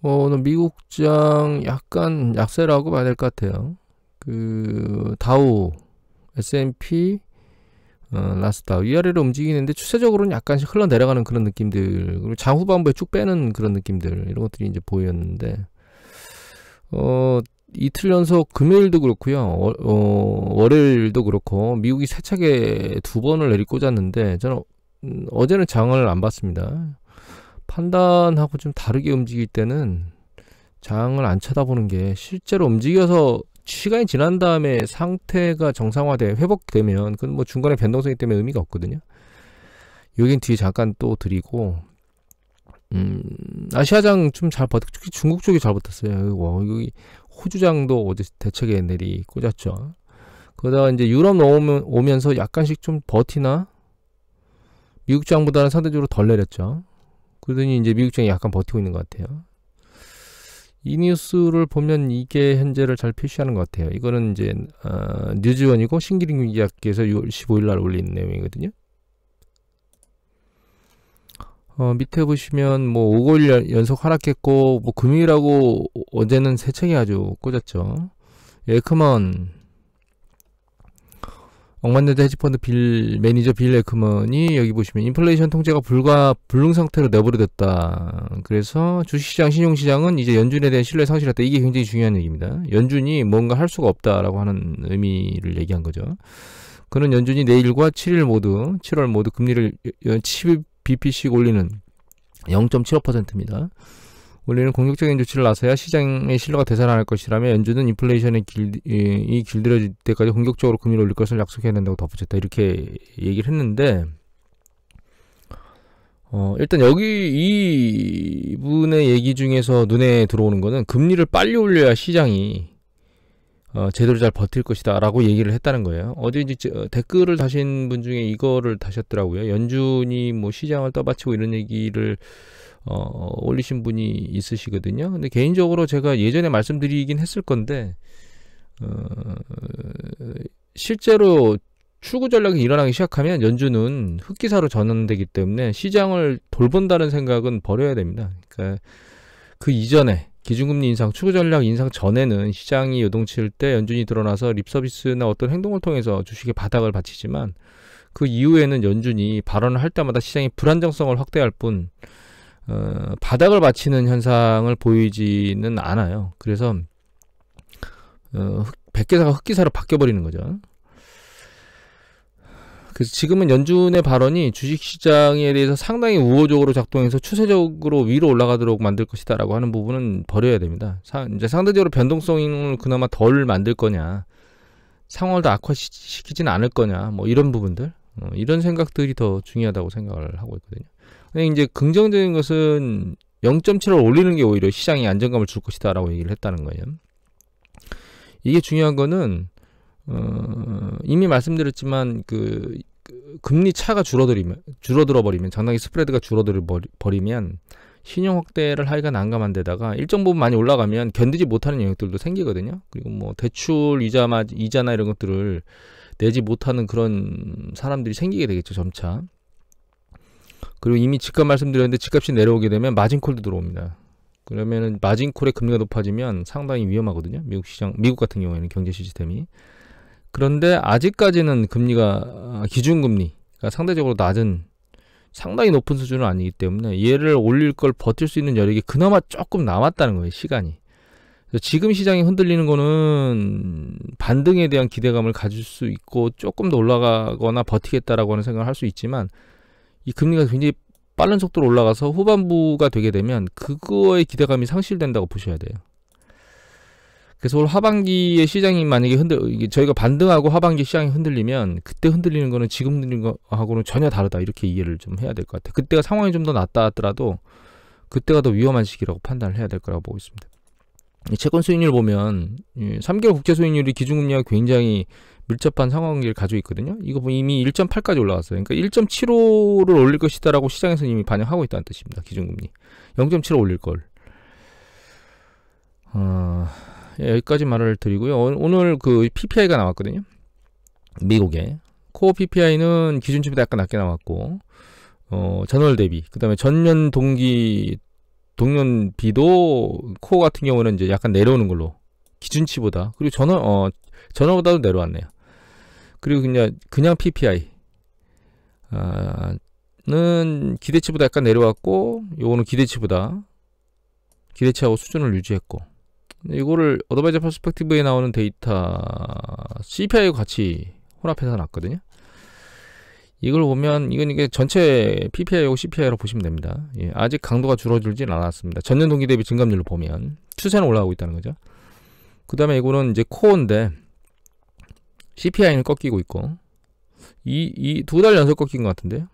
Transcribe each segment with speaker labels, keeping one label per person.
Speaker 1: 오늘 미국장 약간 약세라고 봐야 될 것 같아요. 다우, S&P, 나스닥 위아래로 움직이는데 추세적으로는 약간씩 흘러내려가는 그런 느낌들, 그리고 장후반부에 쭉 빼는 그런 느낌들, 이런 것들이 이제 보였는데, 이틀 연속 금요일도 그렇고요, 월요일도 그렇고 미국이 세차게 두 번을 내리꽂았는데 저는 어제는 장을 안 봤습니다. 판단하고 좀 다르게 움직일 때는 장을 안 쳐다보는 게, 실제로 움직여서 시간이 지난 다음에 상태가 정상화돼 회복되면 그건 뭐 중간에 변동성이 때문에 의미가 없거든요. 여긴 뒤에 잠깐 또 드리고, 아시아장 좀 잘 버텼, 특히 중국 쪽이 잘 버텼어요. 여기 호주장도 어제 대책에 내리 꽂았죠. 그러다가 이제 유럽 오면서 약간씩 좀 버티나, 미국장보다는 상대적으로 덜 내렸죠. 그러더니 이제 미국장이 약간 버티고 있는 것 같아요. 이 뉴스를 보면 이게 현재를 잘 표시하는 것 같아요. 이거는 이제 뉴즈원이고 신기림기약계에서 6월 15일 날 올린 내용이거든요. 밑에 보시면 뭐 5개월 연속 하락했고, 뭐 금요일하고 어제는 세차게 아주 꽂았죠. 에크먼, 억만여자 헤지펀드 매니저 빌 에크먼이 여기 보시면 인플레이션 통제가 불능 상태로 내버려뒀다. 그래서 주식시장, 신용시장은 이제 연준에 대한 신뢰 상실했다. 이게 굉장히 중요한 얘기입니다. 연준이 뭔가 할 수가 없다라고 하는 의미를 얘기한 거죠. 그는 연준이 내일과 7월 모두 금리를 12bp씩 올리는 0.75%입니다. 올해는 공격적인 조치를 나서야 시장의 신뢰가 되살아날 것이라며, 연준은 인플레이션이 길들여질 때까지 공격적으로 금리를 올릴 것을 약속해야 된다고 덧붙였다. 이렇게 얘기를 했는데, 일단 여기 이분의 얘기 중에서 눈에 들어오는 거는 금리를 빨리 올려야 시장이 제대로 잘 버틸 것이다 라고 얘기를 했다는 거예요. 어제 이제 댓글을 다신 분 중에 이거를 다셨더라고요. 연준이 뭐 시장을 떠받치고 이런 얘기를 올리신 분이 있으시거든요. 근데 개인적으로 제가 예전에 말씀드리긴 했을 건데, 실제로 출구 전략이 일어나기 시작하면 연준은 흑기사로 전환되기 때문에 시장을 돌본다는 생각은 버려야 됩니다. 그러니까 그 이전에 기준금리 인상, 출구 전략 인상 전에는 시장이 요동칠 때 연준이 드러나서 립서비스나 어떤 행동을 통해서 주식의 바닥을 받치지만, 그 이후에는 연준이 발언을 할 때마다 시장의 불안정성을 확대할 뿐 바닥을 받치는 현상을 보이지는 않아요. 그래서 백기사가 흑기사로 바뀌어버리는 거죠. 그래서 지금은 연준의 발언이 주식시장에 대해서 상당히 우호적으로 작동해서 추세적으로 위로 올라가도록 만들 것이다 라고 하는 부분은 버려야 됩니다. 이제 상대적으로 변동성을 그나마 덜 만들 거냐, 상황을 더 악화시키진 않을 거냐, 뭐 이런 부분들, 이런 생각들이 더 중요하다고 생각을 하고 있거든요. 근데 이제 긍정적인 것은 0.7을 올리는 게 오히려 시장에 안정감을 줄 것이다 라고 얘기를 했다는 거예요. 이게 중요한 거는 이미 말씀드렸지만 그 금리 차가 줄어들어 버리면, 장당히 스프레드가 줄어들어 버리면 신용 확대를 하기가 난감한 데다가 일정 부분 많이 올라가면 견디지 못하는 영역들도 생기거든요. 그리고 뭐 대출 이자나 이런 것들을 내지 못하는 그런 사람들이 생기게 되겠죠, 점차. 그리고 이미 집값 말씀드렸는데, 집값이 내려오게 되면 마진콜도 들어옵니다. 그러면은 마진콜의 금리가 높아지면 상당히 위험하거든요. 미국 같은 경우에는 경제 시스템이. 그런데 아직까지는 금리가 기준금리가 상대적으로 낮은, 상당히 높은 수준은 아니기 때문에 얘를 올릴 걸 버틸 수 있는 여력이 그나마 조금 남았다는 거예요, 시간이. 그래서 지금 시장이 흔들리는 거는 반등에 대한 기대감을 가질 수 있고 조금 더 올라가거나 버티겠다라고 하는 생각을 할 수 있지만, 이 금리가 굉장히 빠른 속도로 올라가서 후반부가 되게 되면 그거의 기대감이 상실된다고 보셔야 돼요. 그래서 올 하반기에 시장이 만약에 저희가 반등하고 하반기 시장이 흔들리면, 그때 흔들리는 거는 지금 흔들리는 거하고는 전혀 다르다, 이렇게 이해를 좀 해야 될 것 같아요. 그때가 상황이 좀 더 낫다 하더라도 그때가 더 위험한 시기라고 판단을 해야 될 거라고 보고 있습니다. 채권 수익률 보면 3개월 국채 수익률이 기준금리와 굉장히 밀접한 상황관계를 가지고 있거든요. 이거 보면 이미 1.8까지 올라왔어요. 그러니까 1.75를 올릴 것이다라고 시장에서 이미 반영하고 있다는 뜻입니다. 기준금리 0.75 올릴 걸. 여기까지 말을 드리고요. 오늘 그 PPI가 나왔거든요. 미국에 코어 PPI는 기준치보다 약간 낮게 나왔고, 전월 대비, 그 다음에 전년 동기 동년비도 코어 같은 경우는 이제 약간 내려오는 걸로 기준치보다, 그리고 전월보다도 내려왔네요. 그리고 그냥 PPI 는 기대치보다 약간 내려왔고, 요거는 기대치하고 수준을 유지했고, 이거를 어드바이저 퍼스펙티브에 나오는 데이터 CPI와 같이 혼합해서 놨거든요. 이걸 보면 이게 전체 PPI하고 CPI라고 보시면 됩니다. 예, 아직 강도가 줄어들진 않았습니다. 전년 동기 대비 증감률로 보면 추세는 올라가고 있다는 거죠. 그 다음에 이거는 이제 코어인데 CPI는 꺾이고 있고, 이 2달 연속 꺾인 것 같은데요.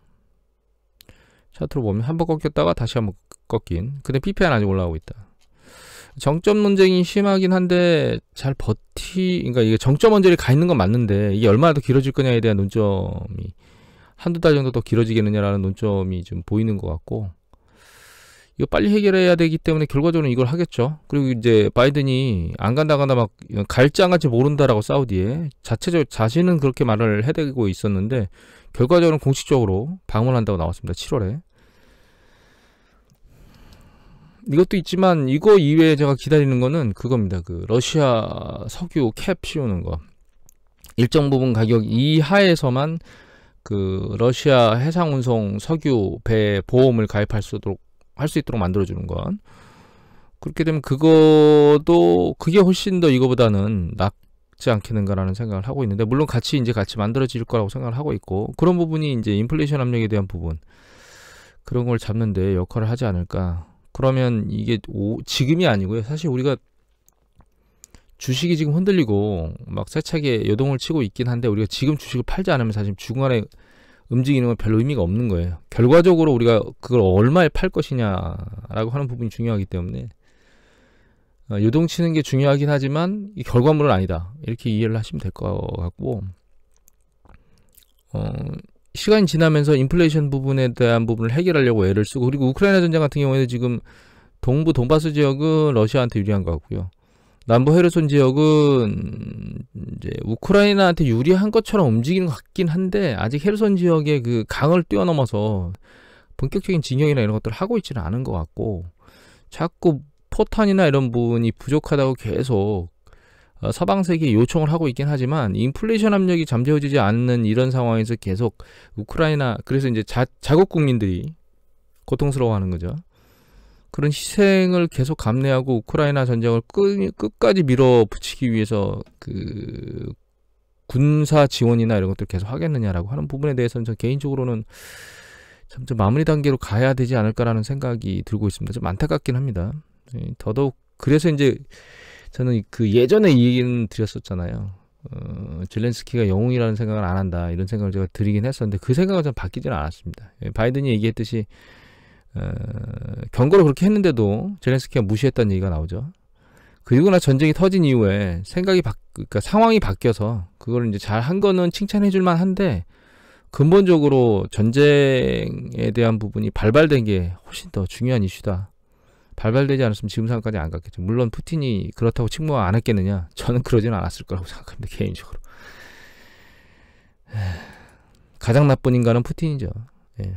Speaker 1: 차트로 보면 한 번 꺾였다가 다시 한번 꺾인. 근데 PPI는 아직 올라가고 있다. 정점 논쟁이 심하긴 한데 그러니까 이게 정점 언저리 가 있는 건 맞는데, 이게 얼마나 더 길어질 거냐에 대한 논점이, 한두 달 정도 더 길어지겠느냐라는 논점이 좀 보이는 것 같고, 이거 빨리 해결해야 되기 때문에 결과적으로 이걸 하겠죠. 그리고 이제 바이든이 안 간다 막 갈지 안 갈지 모른다라고 사우디에 자신은 그렇게 말을 해대고 있었는데, 결과적으로는 공식적으로 방문한다고 나왔습니다. 7월에. 이것도 있지만 이거 이외에 제가 기다리는 거는 그겁니다. 그 러시아 석유 캡 씌우는 거. 일정 부분 가격 이하에서만 그 러시아 해상운송 석유 배 보험을 가입할 수 있도록 만들어주는 건. 그렇게 되면 그게 훨씬 더 이거보다는 낫지 않겠는가라는 생각을 하고 있는데, 물론 같이 만들어질 거라고 생각을 하고 있고, 그런 부분이 이제 인플레이션 압력에 대한 부분, 그런 걸 잡는데 역할을 하지 않을까. 그러면 이게 지금이 아니고요. 사실 우리가 주식이 지금 흔들리고 막 세차게 요동을 치고 있긴 한데, 우리가 지금 주식을 팔지 않으면 사실 중간에 움직이는 건 별로 의미가 없는 거예요. 결과적으로 우리가 그걸 얼마에 팔 것이냐라고 하는 부분이 중요하기 때문에 요동치는 게 중요하긴 하지만 이 결과물은 아니다, 이렇게 이해를 하시면 될 것 같고, 시간이 지나면서 인플레이션 부분에 대한 부분을 해결하려고 애를 쓰고, 그리고 우크라이나 전쟁 같은 경우에는 지금 동부 돈바스 지역은 러시아한테 유리한 것 같고요. 남부 헤르손 지역은 이제 우크라이나한테 유리한 것처럼 움직이는 것 같긴 한데, 아직 헤르손 지역의 그 강을 뛰어넘어서 본격적인 진영이나 이런 것들을 하고 있지는 않은 것 같고, 자꾸 포탄이나 이런 부분이 부족하다고 계속 서방 세계에 요청을 하고 있긴 하지만, 인플레이션 압력이 잠재워지지 않는 이런 상황에서 계속 우크라이나, 그래서 이제 자국 국민들이 고통스러워하는 거죠. 그런 희생을 계속 감내하고 우크라이나 전쟁을 끝까지 밀어붙이기 위해서 그 군사 지원이나 이런 것들을 계속 하겠느냐라고 하는 부분에 대해서는 저 개인적으로는 좀 마무리 단계로 가야 되지 않을까라는 생각이 들고 있습니다. 좀 안타깝긴 합니다. 더더욱 그래서 이제 저는 그 예전에 이 얘기는 드렸었잖아요. 젤렌스키가 영웅이라는 생각을 안 한다, 이런 생각을 제가 드리긴 했었는데, 그 생각은 좀 바뀌지는 않았습니다. 바이든이 얘기했듯이 경고를 그렇게 했는데도 젤렌스키가 무시했다는 얘기가 나오죠. 그리고 나 전쟁이 터진 이후에 그러니까 상황이 바뀌어서 그걸 이제 잘 한 거는 칭찬해 줄만 한데, 근본적으로 전쟁에 대한 부분이 발발된 게 훨씬 더 중요한 이슈다. 발발되지 않았으면 지금 상황까지 안 갔겠죠. 물론 푸틴이 그렇다고 침묵 안 했겠느냐? 저는 그러지는 않았을 거라고 생각합니다, 개인적으로. 가장 나쁜 인간은 푸틴이죠. 예.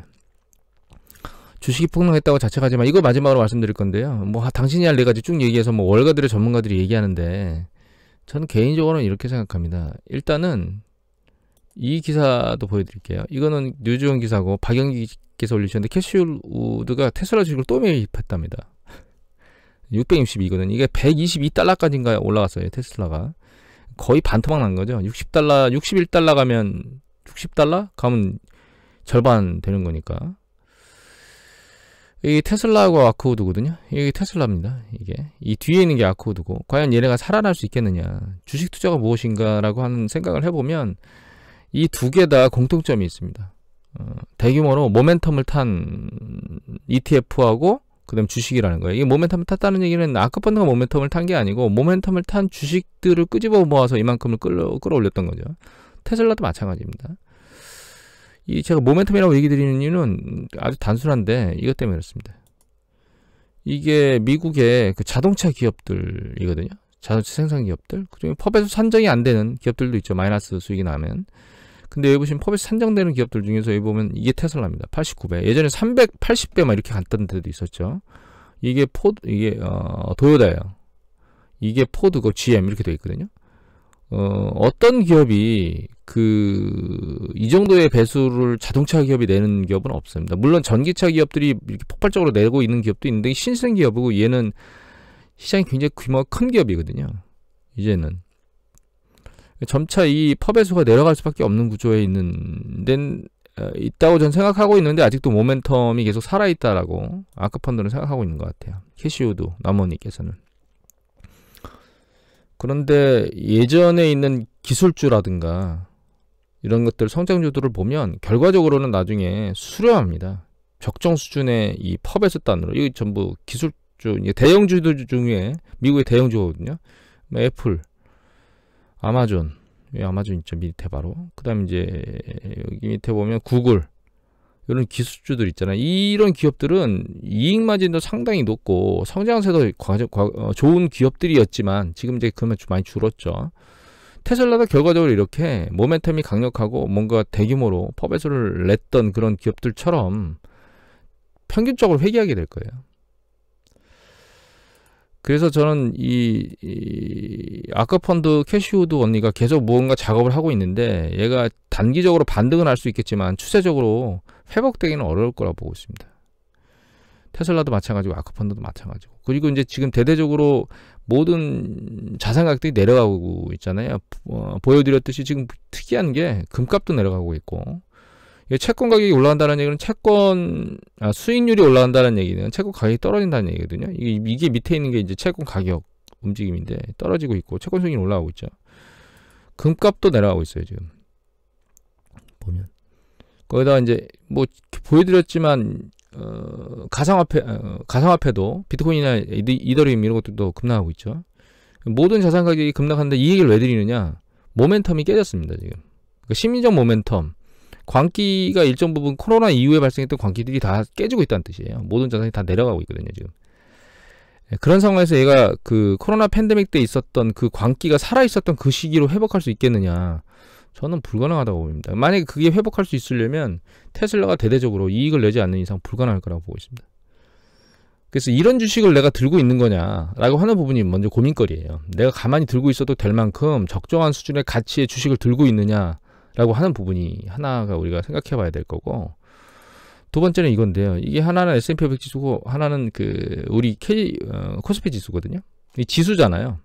Speaker 1: 주식이 폭락했다고 자책하지만, 이거 마지막으로 말씀드릴 건데요. 뭐 당신이 할 네 가지 쭉 얘기해서 뭐 월가들의 전문가들이 얘기하는데, 저는 개인적으로는 이렇게 생각합니다. 일단은 이 기사도 보여드릴게요. 이거는 뉴즈원 기사고 박영기께서 올리셨는데, 캐시우드가 테슬라 주식을 또 매입했답니다. 662거든. 이게 122달러까지인가 올라갔어요, 테슬라가. 거의 반토막 난 거죠. 61달러 가면 60달러 가면 절반 되는 거니까. 이게 테슬라하고 아크우드거든요. 이게 테슬라입니다. 이게 이 뒤에 있는 게 아크우드고, 과연 얘네가 살아날 수 있겠느냐, 주식 투자가 무엇인가라고 하는 생각을 해보면 이 두 개 다 공통점이 있습니다. 대규모로 모멘텀을 탄 ETF하고 그다음 주식이라는 거예요. 이게 모멘텀을 탔다는 얘기는 아크펀드가 모멘텀을 탄 게 아니고, 모멘텀을 탄 주식들을 끄집어 모아서 이만큼을 끌어올렸던 거죠. 테슬라도 마찬가지입니다. 제가 모멘텀이라고 얘기 드리는 이유는 아주 단순한데, 이것 때문에 그렇습니다. 이게 미국의 그 자동차 기업들이거든요. 자동차 생산 기업들. 그중에 펍에서 산정이 안 되는 기업들도 있죠. 마이너스 수익이 나면. 근데 여기 보시면 펍에서 산정되는 기업들 중에서 여기 보면 이게 테슬라입니다. 89배. 예전에 380배 막 이렇게 갔던 데도 있었죠. 이게 도요다예요. 이게 포드고 GM 이렇게 되어 있거든요. 어떤 기업이 이 정도의 배수를 자동차 기업이 내는 기업은 없습니다. 물론 전기차 기업들이 이렇게 폭발적으로 내고 있는 기업도 있는데 신생 기업이고 얘는 시장이 굉장히 규모가 큰 기업이거든요. 이제는 점차 이 퍼배수가 내려갈 수밖에 없는 구조에 있다고 전 생각하고 있는데 아직도 모멘텀이 계속 살아있다라고 아크펀드는 생각하고 있는 것 같아요. 캐시우드 나머니께서는. 그런데 예전에 있는 기술주라든가 이런 것들 성장주들을 보면 결과적으로는 나중에 수렴합니다. 적정 수준의 이 퍼배수 단으로. 이거 전부 기술주, 대형주들 중에 미국의 대형주거든요. 애플, 아마존, 아마존 있죠 밑에 바로. 그 다음에 이제 여기 밑에 보면 구글, 이런 기술주들 있잖아요. 이런 기업들은 이익 마진도 상당히 높고 성장세도 좋은 기업들이었지만 지금 이제 그만 많이 줄었죠. 테슬라도 결과적으로 이렇게 모멘텀이 강력하고 뭔가 대규모로 퍼배수를 냈던 그런 기업들처럼 평균적으로 회귀하게 될 거예요. 그래서 저는 이 아크펀드 캐시우드 언니가 계속 뭔가 작업을 하고 있는데 얘가 단기적으로 반등은 할 수 있겠지만 추세적으로 회복되기는 어려울 거라고 보고 있습니다. 테슬라도 마찬가지고 아크펀드도 마찬가지고. 그리고 이제 지금 대대적으로 모든 자산 가격들이 내려가고 있잖아요. 보여드렸듯이 지금 특이한 게 금값도 내려가고 있고, 채권 가격이 올라간다는 얘기는 수익률이 올라간다는 얘기는 채권 가격이 떨어진다는 얘기거든요. 이게 밑에 있는 게 이제 채권 가격 움직임인데 떨어지고 있고 채권 수익률이 올라가고 있죠. 금값도 내려가고 있어요 지금 보면. 거기다가 이제 뭐 보여드렸지만 가상화폐도 비트코인이나 이더리움 이런 것들도 급락하고 있죠. 모든 자산 가격이 급락하는데 이 얘기를 왜 드리느냐? 모멘텀이 깨졌습니다 지금. 그러니까 심리적 모멘텀. 광기가 일정 부분 코로나 이후에 발생했던 광기들이 다 깨지고 있다는 뜻이에요. 모든 자산이 다 내려가고 있거든요 지금. 그런 상황에서 얘가 그 코로나 팬데믹 때 있었던 그 광기가 살아있었던 그 시기로 회복할 수 있겠느냐? 저는 불가능하다고 봅니다. 만약에 그게 회복할 수 있으려면 테슬라가 대대적으로 이익을 내지 않는 이상 불가능할 거라고 보고 있습니다. 그래서 이런 주식을 내가 들고 있는 거냐라고 하는 부분이 먼저 고민거리예요. 내가 가만히 들고 있어도 될 만큼 적정한 수준의 가치의 주식을 들고 있느냐라고 하는 부분이 하나가 우리가 생각해 봐야 될 거고, 두 번째는 이건데요. 이게 하나는 S&P 500 지수고 하나는 우리 코스피 지수거든요. 이 지수잖아요.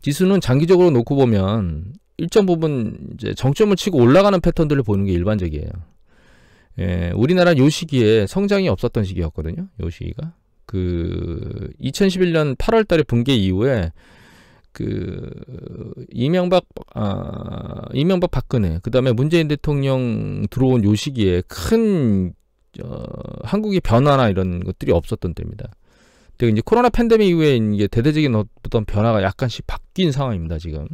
Speaker 1: 지수는 장기적으로 놓고 보면 일정 부분 이제 정점을 치고 올라가는 패턴들을 보는 게 일반적이에요. 우리나라 요 시기에 성장이 없었던 시기였거든요. 요 시기가 2011년 8월 달에 붕괴 이후에 이명박 박근혜 그다음에 문재인 대통령 들어온 요 시기에 큰 한국의 변화나 이런 것들이 없었던 때입니다. 근데 이제 코로나 팬데믹 이후에 이게 대대적인 어떤 변화가 약간씩 바뀐 상황입니다, 지금.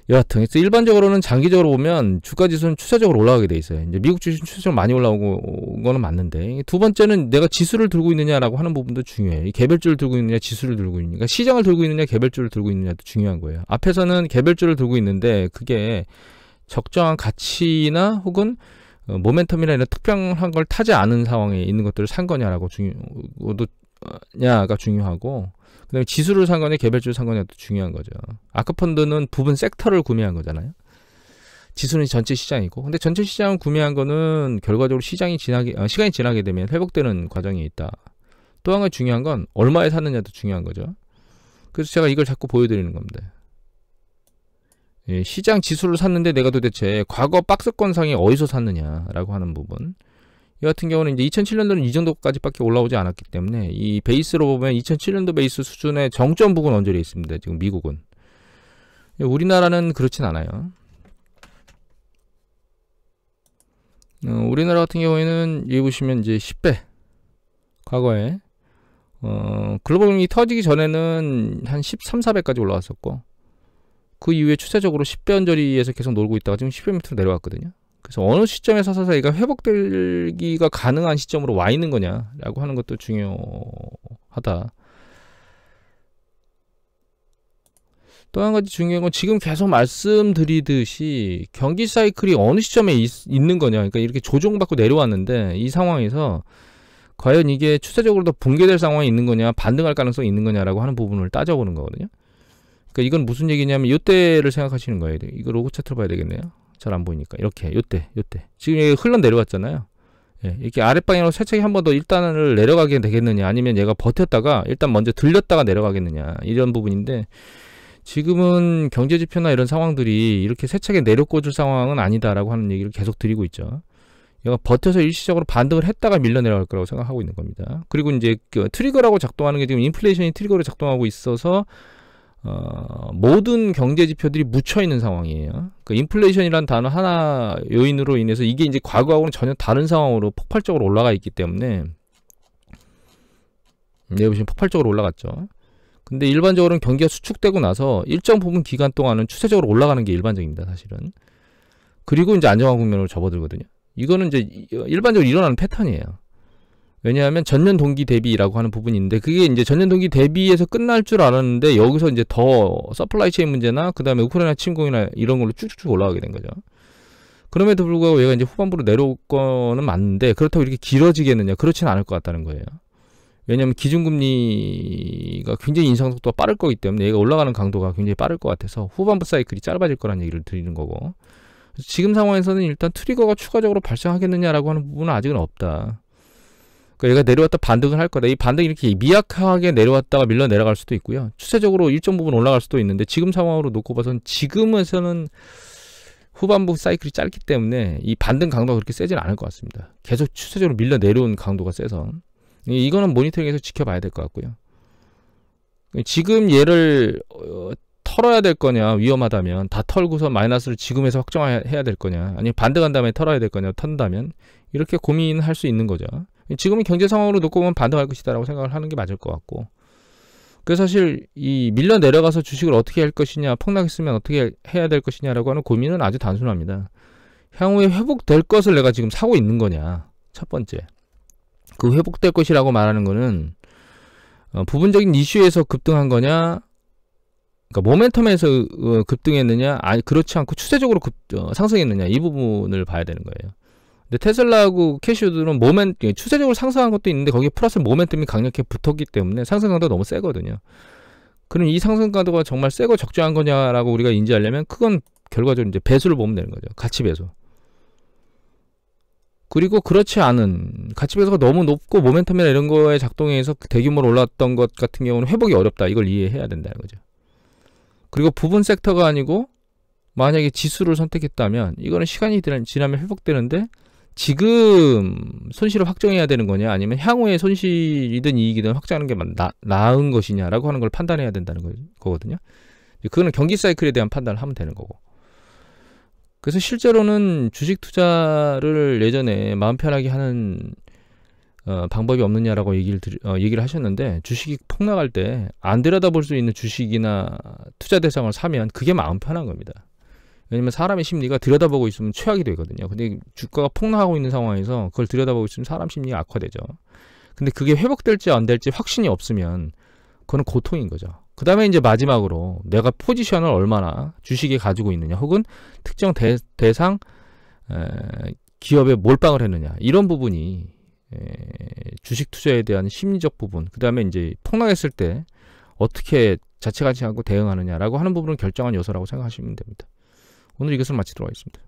Speaker 1: 여하튼 일반적으로는 장기적으로 보면 주가 지수는 추세적으로 올라가게 돼 있어요. 이제 미국 주식은 추세적으로 많이 올라오고 거는 맞는데, 두 번째는 내가 지수를 들고 있느냐라고 하는 부분도 중요해요. 개별주를 들고 있느냐, 지수를 들고 있느냐, 그러니까 시장을 들고 있느냐, 개별주를 들고 있느냐도 중요한 거예요. 앞에서는 개별주를 들고 있는데 그게 적정한 가치나 혹은 모멘텀이나 이런 특별한 걸 타지 않은 상황에 있는 것들을 산 거냐가 중요하고, 그 다음에 지수를 산 거냐 개별주를 산 거냐도 중요한 거죠. 아크펀드는 부분 섹터를 구매한 거잖아요. 지수는 전체 시장이고, 근데 전체 시장을 구매한 거는 결과적으로 시간이 지나게 되면 회복되는 과정이 있다. 또 한 가지 중요한 건 얼마에 샀느냐도 중요한 거죠. 그래서 제가 이걸 자꾸 보여드리는 겁니다. 시장 지수를 샀는데 내가 도대체 과거 박스권상에 어디서 샀느냐라고 하는 부분. 이 같은 경우는 이제 2007년도는 이 정도까지밖에 올라오지 않았기 때문에 이 베이스로 보면 2007년도 베이스 수준의 정점 부근 언저리에 있습니다. 지금 미국은. 우리나라는 그렇진 않아요. 우리나라 같은 경우에는 여기 보시면 이제 10배 과거에 글로벌금융이 터지기 전에는 한 13, 14배까지 올라왔었고, 그 이후에 추세적으로 10배 언저리에서 계속 놀고 있다가 지금 10배 밑으로 내려왔거든요. 그래서 어느 시점에 서서 얘가 회복되기가 가능한 시점으로 와 있는 거냐라고 하는 것도 중요하다. 또 한 가지 중요한 건 지금 계속 말씀드리듯이 경기 사이클이 어느 시점에 있는 거냐. 그러니까 이렇게 조정받고 내려왔는데 이 상황에서 과연 이게 추세적으로 더 붕괴될 상황이 있는 거냐, 반등할 가능성이 있는 거냐라고 하는 부분을 따져보는 거거든요. 그러니까 이건 무슨 얘기냐면 요때를 생각하시는 거예요. 이거 로고 차트로 봐야 되겠네요. 잘 안 보이니까. 이렇게 요때 지금 이게 흘러 내려왔잖아요. 예, 이렇게 아랫방향으로 세차게 한 번 더 일단을 내려가게 되겠느냐, 아니면 얘가 버텼다가 일단 먼저 들렸다가 내려가겠느냐, 이런 부분인데, 지금은 경제지표나 이런 상황들이 이렇게 세차게 내려꽂을 상황은 아니다라고 하는 얘기를 계속 드리고 있죠. 얘가 버텨서 일시적으로 반등을 했다가 밀려 내려갈 거라고 생각하고 있는 겁니다. 그리고 이제 그 트리거라고 작동하는 게 지금 인플레이션이 트리거로 작동하고 있어서 모든 경제 지표들이 묻혀 있는 상황이에요. 그 인플레이션이란 단어 하나 요인으로 인해서 이게 이제 과거하고는 전혀 다른 상황으로 폭발적으로 올라가 있기 때문에, 여기 보시면 폭발적으로 올라갔죠. 근데 일반적으로는 경기가 수축되고 나서 일정 부분 기간 동안은 추세적으로 올라가는 게 일반적입니다, 사실은. 그리고 이제 안정화 국면으로 접어들거든요. 이거는 이제 일반적으로 일어나는 패턴이에요. 왜냐하면 전년 동기 대비라고 하는 부분인데, 그게 이제 전년 동기 대비에서 끝날 줄 알았는데 여기서 이제 더 서플라이 체인 문제나 그 다음에 우크라이나 침공이나 이런 걸로 쭉쭉쭉 올라가게 된 거죠. 그럼에도 불구하고 얘가 이제 후반부로 내려올 거는 맞는데, 그렇다고 이렇게 길어지겠느냐? 그렇지는 않을 것 같다는 거예요. 왜냐하면 기준금리가 굉장히 인상 속도가 빠를 거기 때문에 얘가 올라가는 강도가 굉장히 빠를 것 같아서 후반부 사이클이 짧아질 거라는 얘기를 드리는 거고, 지금 상황에서는 일단 트리거가 추가적으로 발생하겠느냐라고 하는 부분은 아직은 없다. 그러니까 얘가 내려왔다 반등을 할 거다. 이 반등이 이렇게 미약하게 내려왔다가 밀려 내려갈 수도 있고요. 추세적으로 일정 부분 올라갈 수도 있는데, 지금 상황으로 놓고 봐서는 지금에서는 후반부 사이클이 짧기 때문에 이 반등 강도가 그렇게 세지는 않을 것 같습니다. 계속 추세적으로 밀려 내려온 강도가 세서 이거는 모니터링해서 지켜봐야 될 것 같고요. 지금 얘를 털어야 될 거냐, 위험하다면 다 털고서 마이너스를 지금에서 확정해야 될 거냐, 아니면 반등한 다음에 털어야 될 거냐, 턴다면 이렇게 고민할 수 있는 거죠. 지금은 경제 상황으로 놓고 보면 반등할 것이다 라고 생각을 하는 게 맞을 것 같고, 그래서 사실 이 밀려 내려가서 주식을 어떻게 할 것이냐, 폭락했으면 어떻게 해야 될 것이냐라고 하는 고민은 아주 단순합니다. 향후에 회복될 것을 내가 지금 사고 있는 거냐, 첫 번째. 그 회복될 것이라고 말하는 거는 부분적인 이슈에서 급등한 거냐, 그러니까 모멘텀에서 급등했느냐, 아니 그렇지 않고 추세적으로 상승했느냐, 이 부분을 봐야 되는 거예요. 근데 테슬라하고 캐시우들은 추세적으로 상승한 것도 있는데 거기에 플러스 모멘텀이 강력하게 붙었기 때문에 상승 강도가 너무 세거든요. 그럼 이 상승 강도가 정말 세고 적정한 거냐라고 우리가 인지하려면 그건 결과적으로 이제 배수를 보면 되는 거죠. 가치 배수. 그리고 그렇지 않은 가치 배수가 너무 높고 모멘텀이나 이런 거에 작동해서 대규모로 올랐던 것 같은 경우는 회복이 어렵다. 이걸 이해해야 된다는 거죠. 그리고 부분 섹터가 아니고 만약에 지수를 선택했다면 이거는 시간이 지나면 회복되는데, 지금 손실을 확정해야 되는 거냐, 아니면 향후에 손실이든 이익이든 확정하는 게 나은 것이냐라고 하는 걸 판단해야 된다는 거거든요. 그거는 경기 사이클에 대한 판단을 하면 되는 거고. 그래서 실제로는 주식 투자를 예전에 마음 편하게 하는 방법이 없느냐라고 얘기를 하셨는데, 주식이 폭락할 때 안 들여다볼 수 있는 주식이나 투자 대상을 사면 그게 마음 편한 겁니다. 왜냐면 사람의 심리가 들여다보고 있으면 최악이 되거든요. 근데 주가가 폭락하고 있는 상황에서 그걸 들여다보고 있으면 사람 심리가 악화되죠. 근데 그게 회복될지 안 될지 확신이 없으면 그건 고통인 거죠. 그 다음에 이제 마지막으로 내가 포지션을 얼마나 주식에 가지고 있느냐, 혹은 특정 대상 기업에 몰빵을 했느냐, 이런 부분이 주식 투자에 대한 심리적 부분, 그 다음에 이제 폭락했을 때 어떻게 자책하지 않고 대응하느냐라고 하는 부분을 결정한 요소라고 생각하시면 됩니다. 오늘 이것을 마치도록 하겠습니다.